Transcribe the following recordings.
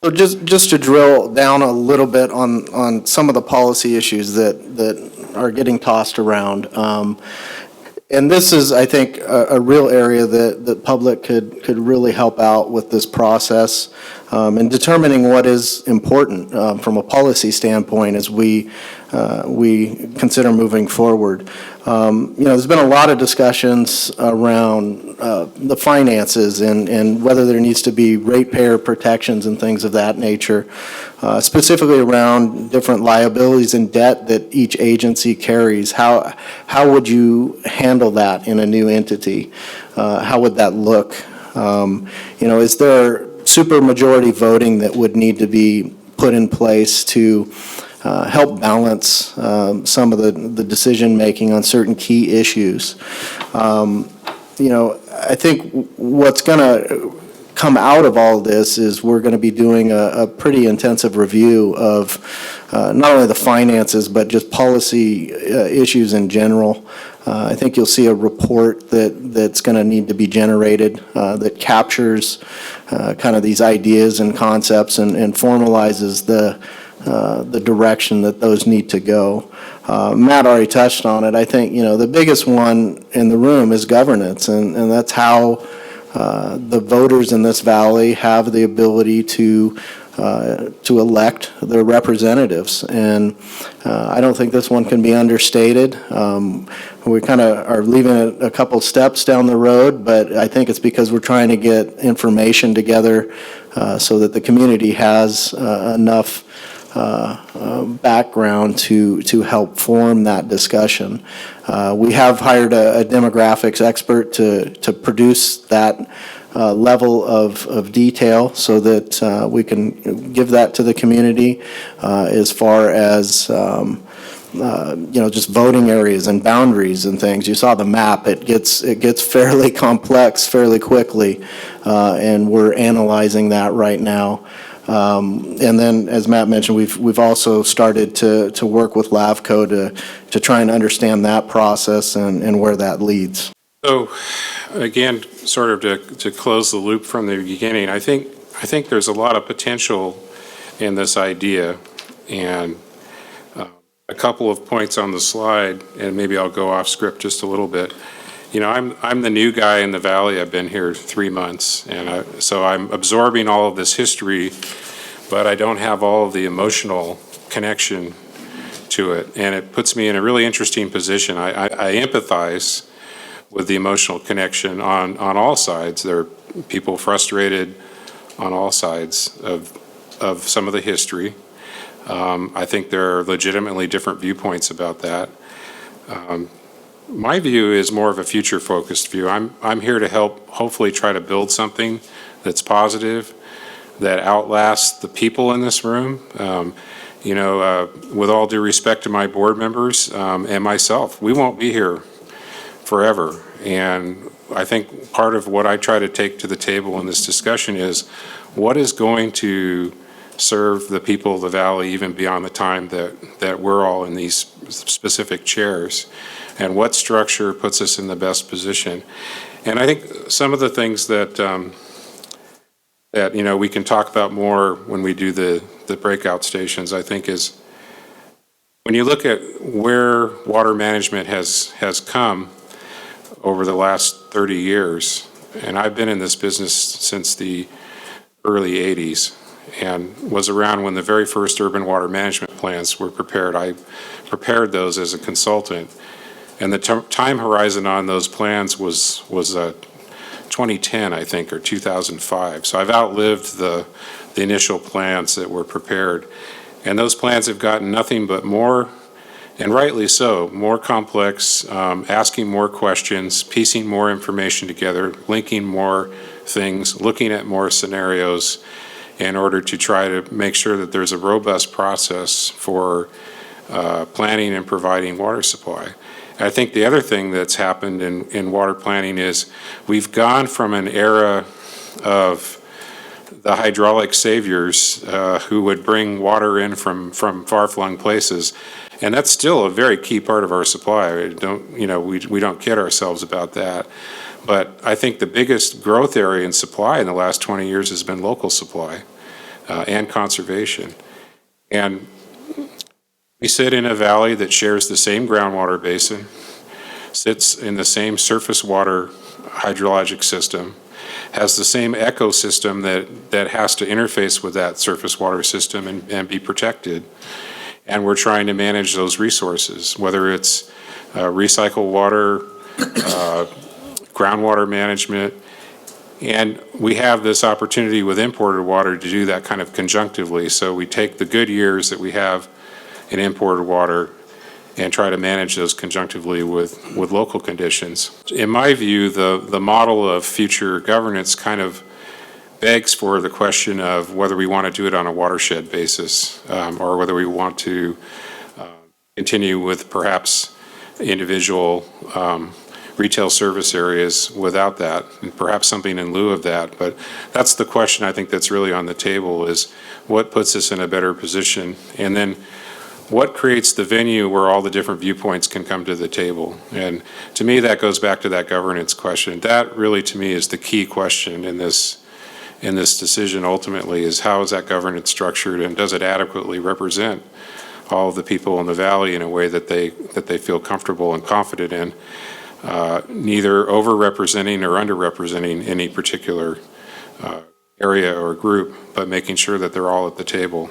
So just to drill down a little bit on some of the policy issues that are getting tossed around. And this is, I think, a real area that the public could really help out with this process in determining what is important from a policy standpoint as we consider moving forward. There's been a lot of discussions around the finances and whether there needs to be ratepayer protections and things of that nature, specifically around different liabilities and debt that each agency carries. How would you handle that in a new entity? How would that look? Is there supermajority voting that would need to be put in place to help balance some of the decision-making on certain key issues? I think what's going to come out of all this is we're going to be doing a pretty intensive review of not only the finances, but just policy issues in general. I think you'll see a report that's going to need to be generated that captures kind of these ideas and concepts and formalizes the direction that those need to go. Matt already touched on it. I think, the biggest one in the room is governance, and that's how the voters in this valley have the ability to elect their representatives. And I don't think this one can be understated. We kind of are leaving it a couple steps down the road, but I think it's because we're trying to get information together so that the community has enough background to help form that discussion. We have hired a demographics expert to produce that level of detail so that we can give that to the community as far as just voting areas and boundaries and things. You saw the map. It gets fairly complex fairly quickly, and we're analyzing that right now. And then, as Matt mentioned, we've also started to work with LAVCO to try and understand that process and where that leads. So, again, sort of to close the loop from the beginning, I think there's a lot of potential in this idea, and a couple of points on the slide, and maybe I'll go off script just a little bit. I'm the new guy in the Valley. I've been here 3 months, and so I'm absorbing all of this history, but I don't have all of the emotional connection to it, and it puts me in a really interesting position. I empathize with the emotional connection on all sides. There are people frustrated on all sides of some of the history. I think there are legitimately different viewpoints about that. My view is more of a future-focused view. I'm here to help hopefully try to build something that's positive, that outlasts the people in this room. With all due respect to my board members and myself, we won't be here forever. And I think part of what I try to take to the table in this discussion is what is going to serve the people of the Valley even beyond the time that we're all in these specific chairs, and what structure puts us in the best position. And I think some of the things that we can talk about more when we do the breakout stations, I think, is when you look at where water management has come over the last 30 years, and I've been in this business since the early 80s, and was around when the very first urban water management plans were prepared. I prepared those as a consultant, and the time horizon on those plans was 2010, I think, or 2005. So I've outlived the initial plans that were prepared, and those plans have gotten nothing but more, and rightly so, more complex, asking more questions, piecing more information together, linking more things, looking at more scenarios, in order to try to make sure that there's a robust process for planning and providing water supply. I think the other thing that's happened in water planning is we've gone from an era of the hydraulic saviors who would bring water in from far-flung places, and that's still a very key part of our supply. We don't kid ourselves about that. But I think the biggest growth area in supply in the last 20 years has been local supply. and conservation. And we sit in a valley that shares the same groundwater basin, sits in the same surface water hydrologic system, has the same ecosystem that has to interface with that surface water system and be protected. And we're trying to manage those resources, whether it's recycled water, groundwater management. And we have this opportunity with imported water to do that kind of conjunctively. So we take the good years that we have in imported water and try to manage those conjunctively with local conditions. In my view, the model of future governance kind of begs for the question of whether we want to do it on a watershed basis, or whether we want to continue with perhaps individual retail service areas without that, and perhaps something in lieu of that. But that's the question I think that's really on the table, is what puts us in a better position, and then what creates the venue where all the different viewpoints can come to the table. And to me, that goes back to that governance question. That really, to me, is the key question in this decision ultimately, is how is that governance structured, and does it adequately represent all of the people in the valley in a way that they feel comfortable and confident in, neither over-representing or under-representing any particular area or group, but making sure that they're all at the table.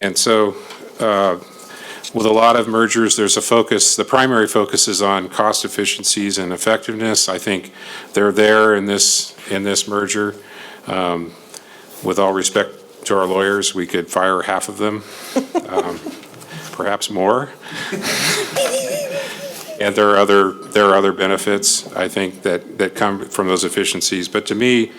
And so with a lot of mergers, there's a focus, the primary focus is on cost efficiencies and effectiveness. I think they're there in this merger. With all respect to our lawyers, we could fire half of them, perhaps more. And there are other benefits, I think, that come from those efficiencies. But to me,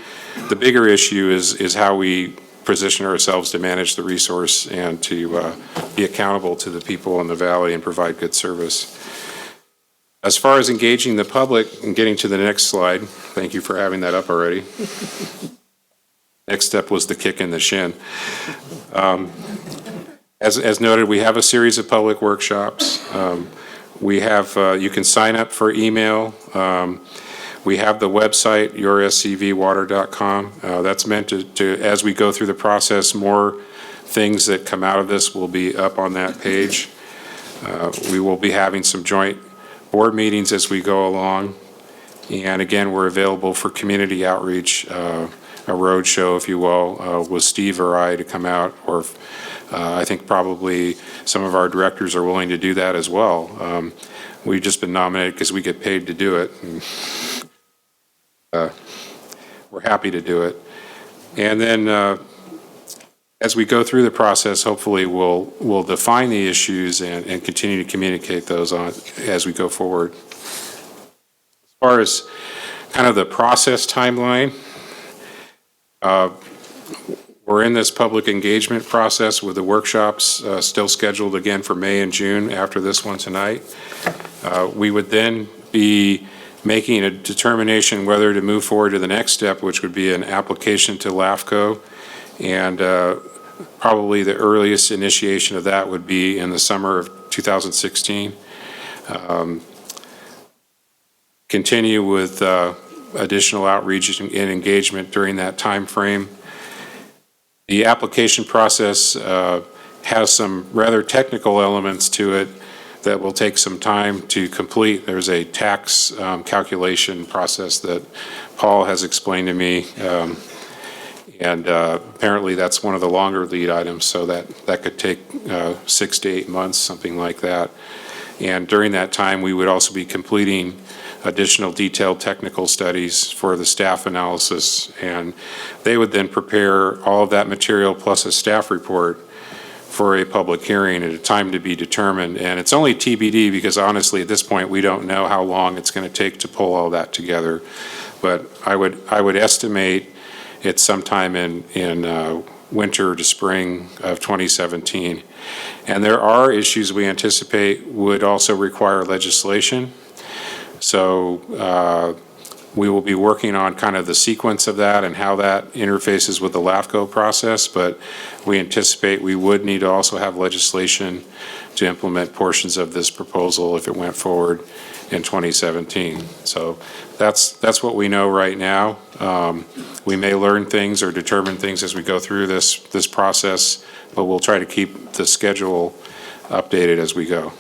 the bigger issue is how we position ourselves to manage the resource and to be accountable to the people in the valley and provide good service. As far as engaging the public, and getting to the next slide, thank you for having that up already. Next step was the kick in the shin. As noted, we have a series of public workshops. We have, you can sign up for email. We have the website, yourscvwater.com. That's meant to, as we go through the process, more things that come out of this will be up on that page. We will be having some joint board meetings as we go along. And again, we're available for community outreach, a road show, if you will, with Steve or I to come out, or I think probably some of our directors are willing to do that as well. We've just been nominated because we get paid to do it. And, we're happy to do it. And then as we go through the process, hopefully we'll define the issues and continue to communicate those on as we go forward. As far as kind of the process timeline, we're in this public engagement process with the workshops still scheduled again for May and June after this one tonight. We would then be making a determination whether to move forward to the next step, which would be an application to LAFCO, and probably the earliest initiation of that would be in the summer of 2016. Continue with additional outreach and engagement during that time frame. The application process has some rather technical elements to it that will take some time to complete. There's a tax calculation process that Paul has explained to me, and apparently that's one of the longer lead items, so that could take 6 to 8 months, something like that. And during that time, we would also be completing additional detailed technical studies for the staff analysis, and they would then prepare all of that material plus a staff report for a public hearing at a time to be determined. And it's only TBD because honestly at this point we don't know how long it's going to take to pull all that together. But I would estimate it's sometime in winter to spring of 2017. And there are issues we anticipate would also require legislation. So we will be working on kind of the sequence of that and how that interfaces with the LAFCO process, but we anticipate we would need to also have legislation to implement portions of this proposal if it went forward in 2017. So that's what we know right now. We may learn things or determine things as we go through this process, but we'll try to keep the schedule updated as we go.